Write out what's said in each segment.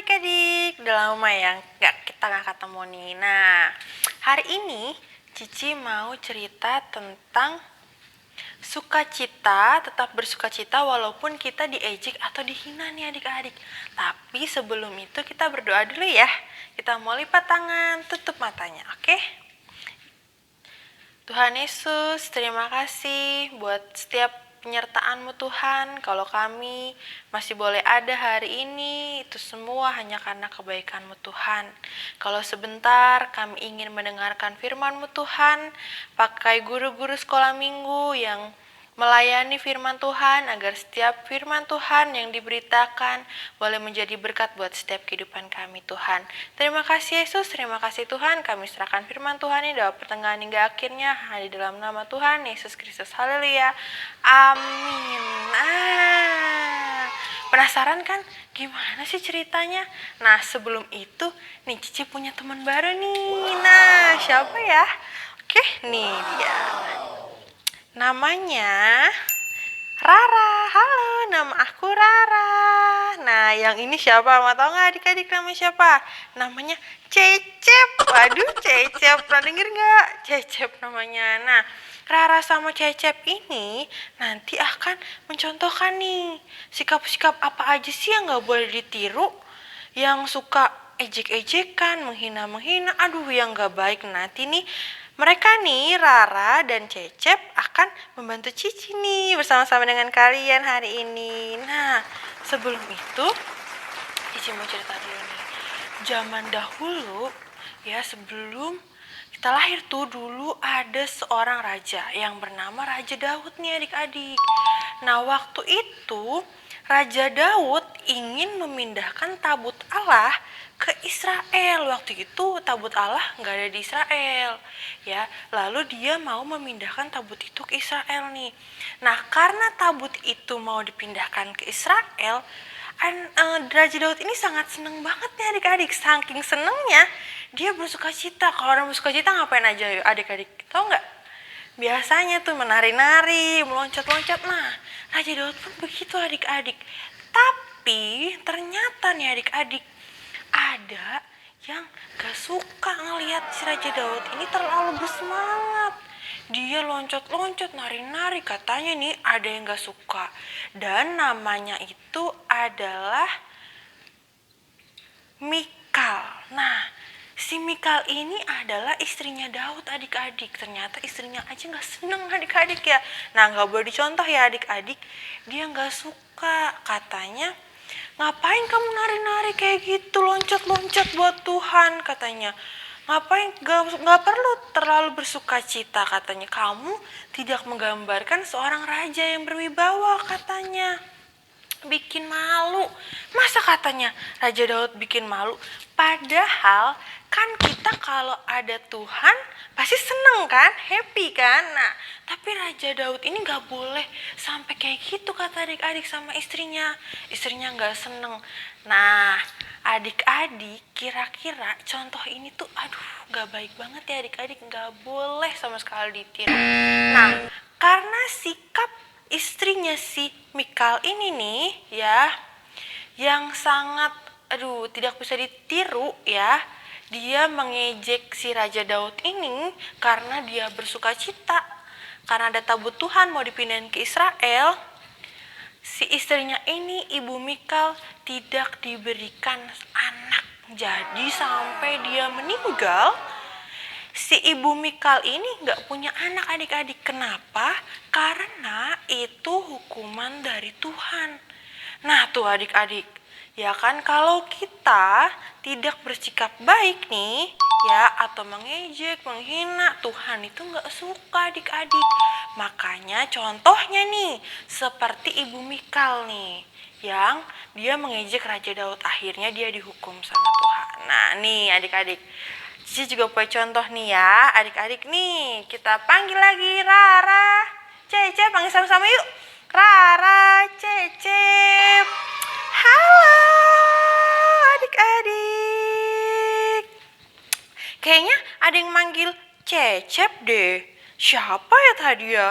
adik-adik, udah lama ya kita nggak ketemu nih. Nah, hari ini Cici mau cerita tentang sukacita, tetap bersukacita walaupun kita diejek atau dihina nih adik-adik. Tapi sebelum itu kita berdoa dulu ya. Kita mau lipat tangan, tutup matanya, oke? Tuhan Yesus, terima kasih buat setiap penyertaan-Mu Tuhan. Kalau kami masih boleh ada hari ini, itu semua hanya karena kebaikan-Mu Tuhan. Kalau sebentar kami ingin mendengarkan firman-Mu Tuhan, pakai guru-guru sekolah minggu yang melayani firman Tuhan agar setiap firman Tuhan yang diberitakan boleh menjadi berkat buat setiap kehidupan kami Tuhan. Terima kasih Yesus, terima kasih Tuhan. Kami serahkan firman Tuhan ini dalam pertengahan hingga akhirnya di dalam nama Tuhan Yesus Kristus. Haleluya. Amin. Penasaran kan gimana sih ceritanya? Nah, sebelum itu nih Cici punya teman baru nih. Nah, siapa ya? Oke, nih dia. Namanya Rara. Halo, nama aku Rara. Nah, yang ini siapa? Mau tau gak adik-adik namanya siapa? Namanya Cecep. Waduh, Cecep. Pernah denger gak? Cecep namanya. Nah, Rara sama Cecep ini nanti akan mencontohkan nih sikap-sikap apa aja sih yang gak boleh ditiru, yang suka ejek-ejekan, menghina-menghina, aduh yang gak baik. Nanti nih mereka nih, Rara dan Cecep akan membantu Cici nih bersama-sama dengan kalian hari ini. Nah, sebelum itu Cici mau cerita dulu nih. Zaman dahulu ya, sebelum kita lahir tuh dulu ada seorang raja yang bernama Raja Daud nih adik-adik. Nah, waktu itu Raja Daud ingin memindahkan tabut Allah ke Israel. Waktu itu tabut Allah nggak ada di Israel ya, lalu dia mau memindahkan tabut itu ke Israel nih. Nah, karena tabut itu mau dipindahkan ke Israel, Raja Daud ini sangat seneng banget nih adik-adik. Saking senengnya dia bersukacita. Kalau orang bersukacita ngapain aja yuk adik-adik, tau nggak? Biasanya tuh menari-nari, meloncat-loncat. Nah, Raja Daud pun begitu adik-adik. Tapi ternyata nih adik-adik, ada yang gak suka ngelihat si Raja Daud ini terlalu bersemangat. Dia loncat-loncat, nari-nari, katanya nih ada yang gak suka. Dan namanya itu adalah Mikal. Nah, si Mikal ini adalah istrinya Daud adik-adik. Ternyata istrinya aja gak seneng adik-adik ya. Nah, gak boleh dicontoh ya adik-adik. Dia gak suka, katanya, ngapain kamu nari-nari kayak gitu, loncat-loncat buat Tuhan, katanya. Ngapain, gak perlu terlalu bersukacita, katanya. Kamu tidak menggambarkan seorang raja yang berwibawa, katanya. Bikin malu. Masa katanya Raja Daud bikin malu? Padahal kan kita kalau ada Tuhan pasti seneng kan, happy kan. Nah, tapi Raja Daud ini gak boleh sampai kayak gitu kata adik-adik sama istrinya. Istrinya gak seneng. Nah, adik-adik kira-kira contoh ini tuh gak baik banget ya adik-adik. Gak boleh sama sekali ditiru. Nah, karena sikap istrinya si Mikal ini nih ya, yang sangat tidak bisa ditiru ya. Dia mengejek si Raja Daud ini karena dia bersukacita. Karena ada tabut Tuhan mau dipindahin ke Israel. Si istrinya ini, Ibu Mikal, tidak diberikan anak. Jadi sampai dia meninggal, si Ibu Mikal ini gak punya anak adik-adik. Kenapa? Karena itu hukuman dari Tuhan. Nah tuh adik-adik, ya kan kalau kita tidak bersikap baik nih ya, atau mengejek, menghina, Tuhan itu gak suka adik-adik. Makanya contohnya nih seperti Ibu Mikal nih, yang dia mengejek Raja Daud, akhirnya dia dihukum sama Tuhan. Nah nih adik-adik, Cici juga punya contoh nih ya adik-adik nih. Kita panggil lagi Rara, Cecep, panggil sama-sama yuk. Rara, Cecep. Halo adik-adik. Kayaknya ada yang manggil Cecep deh. Siapa ya tadi ya?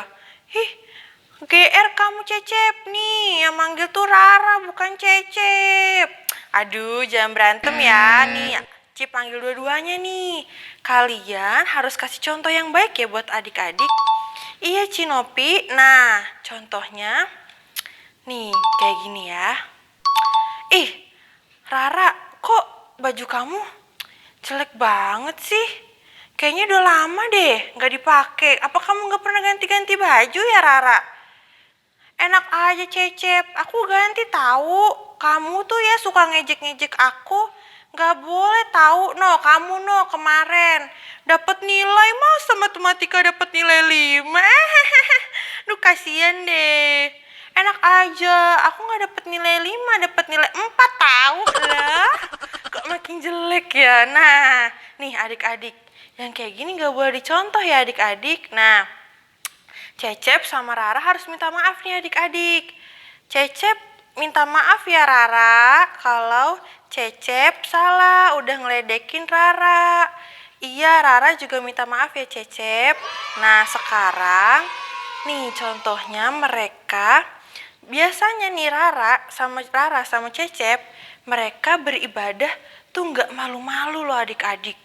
GR kamu Cecep nih. Yang manggil tuh Rara bukan Cecep. Aduh, jangan berantem ya. Nih, Ci panggil dua-duanya nih. Kalian harus kasih contoh yang baik ya buat adik-adik. Iya, Cinopi. Nah, contohnya nih kayak gini ya. Ih, Rara, kok baju kamu jelek banget sih? Kayaknya udah lama deh nggak dipakai. Apa kamu nggak pernah ganti-ganti baju ya, Rara? Enak aja Cecep, aku ganti tahu. Kamu tuh ya suka ngejek-ngejek aku. Gak boleh tahu, no. Kamu no kemarin dapat nilai masa matematika dapat nilai 5. Duh kasihan deh. Enak aja, aku nggak dapat nilai 5, dapat nilai 4 tahu lah. Kok makin jelek ya? Nah, nih adik-adik, yang kayak gini gak boleh dicontoh ya adik-adik. Nah, Cecep sama Rara harus minta maaf nih adik-adik. Cecep minta maaf ya Rara kalau Cecep salah udah ngeledekin Rara. Iya, Rara juga minta maaf ya Cecep. Nah sekarang nih contohnya mereka biasanya nih Rara sama Cecep mereka beribadah tuh nggak malu-malu loh adik-adik.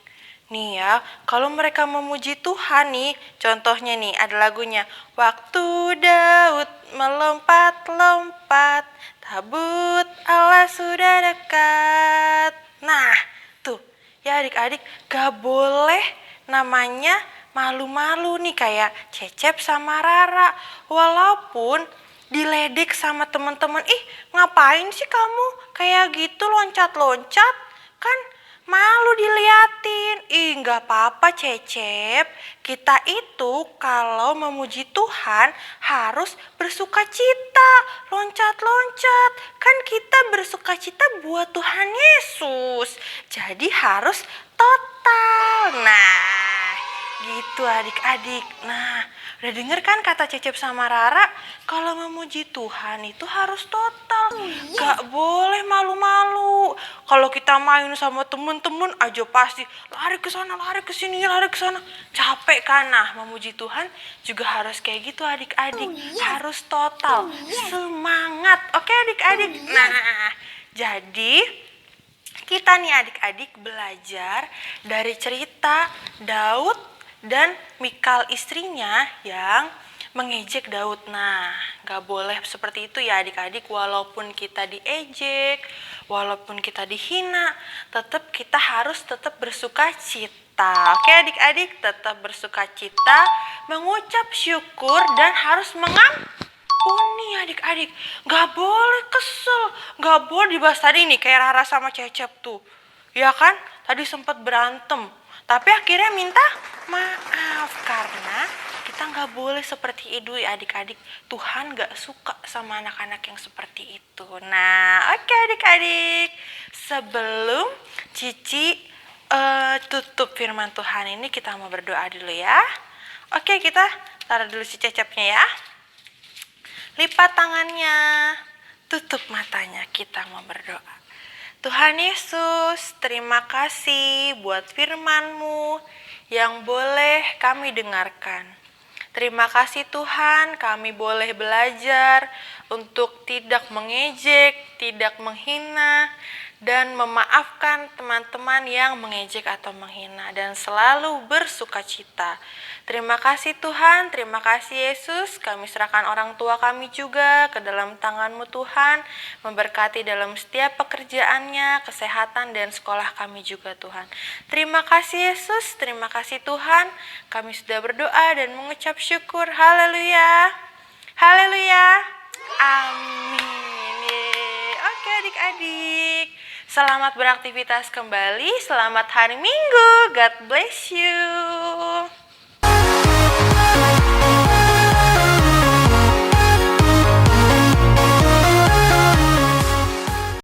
Nih ya, kalau mereka memuji Tuhan nih, contohnya nih ada lagunya. Waktu Daud melompat-lompat, tabut Allah sudah dekat. Nah, tuh ya adik-adik gak boleh namanya malu-malu nih kayak Cecep sama Rara. Walaupun diledek sama teman-teman, ih ngapain sih kamu kayak gitu loncat-loncat? Kan malu diliatin. Ih, nggak apa-apa Cecep. Kita itu kalau memuji Tuhan harus bersuka cita. Loncat-loncat. Kan kita bersuka cita buat Tuhan Yesus. Jadi harus total. Nah, gitu adik-adik. Nah, udah denger kan kata Cecep sama Rara? Kalau memuji Tuhan itu harus total. Gak boleh malu-malu. Kalau kita main sama temen-temen aja pasti lari ke sana, lari ke sini, lari ke sana. Capek kan? Nah, memuji Tuhan juga harus kayak gitu adik-adik. Harus total. Semangat. Oke adik-adik. Nah, jadi kita nih adik-adik belajar dari cerita Daud dan Mikal istrinya yang mengejek Daud. Nah, gak boleh seperti itu ya adik-adik. Walaupun kita diejek, walaupun kita dihina, kita harus tetap bersuka cita. Oke adik-adik, tetap bersuka cita, mengucap syukur dan harus mengampuni adik-adik. Gak boleh kesel, gak boleh dibahas tadi nih kayak Rara sama Cecep tuh. Ya kan, tadi sempat berantem. Tapi akhirnya minta maaf karena kita nggak boleh seperti itu ya adik-adik. Tuhan nggak suka sama anak-anak yang seperti itu. Nah, oke adik-adik. Sebelum Cici tutup firman Tuhan ini, kita mau berdoa dulu ya. Oke, kita taruh dulu si Cecepnya ya. Lipat tangannya, tutup matanya, kita mau berdoa. Tuhan Yesus, terima kasih buat firman-Mu yang boleh kami dengarkan. Terima kasih Tuhan, kami boleh belajar untuk tidak mengejek, tidak menghina, dan memaafkan teman-teman yang mengejek atau menghina, dan selalu bersuka cita. Terima kasih Tuhan, terima kasih Yesus. Kami serahkan orang tua kami juga ke dalam tangan-Mu Tuhan. Memberkati dalam setiap pekerjaannya, kesehatan dan sekolah kami juga Tuhan. Terima kasih Yesus, terima kasih Tuhan. Kami sudah berdoa dan mengucap syukur. Haleluya. Haleluya. Amin. Oke adik-adik. Selamat beraktivitas kembali. Selamat hari Minggu. God bless you.